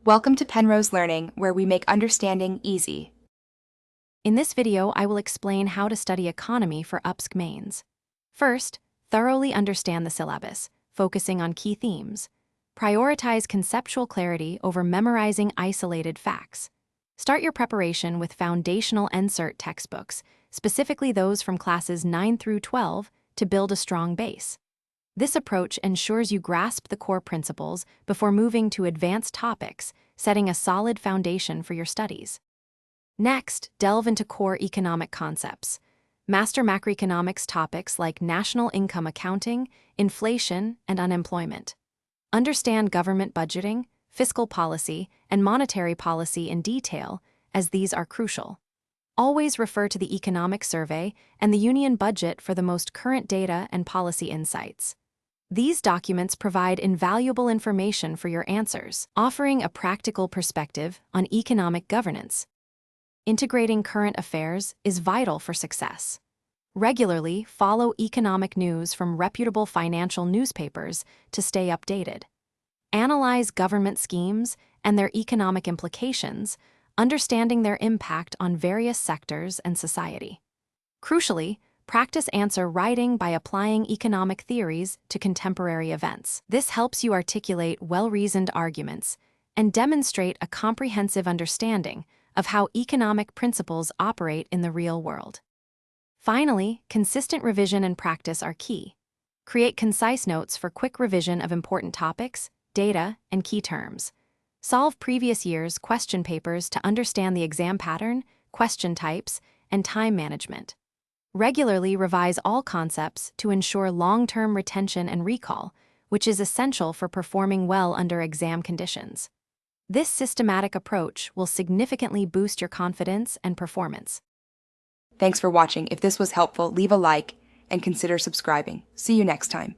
Welcome to Penrose Learning, where we make understanding easy. In this video, I will explain how to study economy for UPSC mains. First, thoroughly understand the syllabus, focusing on key themes. Prioritize conceptual clarity over memorizing isolated facts. Start your preparation with foundational NCERT textbooks, specifically those from classes 9 through 12, to build a strong base. This approach ensures you grasp the core principles before moving to advanced topics, setting a solid foundation for your studies. Next, delve into core economic concepts. Master macroeconomics topics like national income accounting, inflation, and unemployment. Understand government budgeting, fiscal policy, and monetary policy in detail, as these are crucial. Always refer to the Economic Survey and the Union Budget for the most current data and policy insights. These documents provide invaluable information for your answers, offering a practical perspective on economic governance. Integrating current affairs is vital for success. Regularly follow economic news from reputable financial newspapers to stay updated. Analyze government schemes and their economic implications, understanding their impact on various sectors and society. Crucially, practice answer writing by applying economic theories to contemporary events. This helps you articulate well-reasoned arguments and demonstrate a comprehensive understanding of how economic principles operate in the real world. Finally, consistent revision and practice are key. Create concise notes for quick revision of important topics, data, and key terms. Solve previous year's question papers to understand the exam pattern, question types, and time management. Regularly revise all concepts to ensure long-term retention and recall, which is essential for performing well under exam conditions. This systematic approach will significantly boost your confidence and performance. Thanks for watching. If this was helpful, leave a like and consider subscribing. See you next time.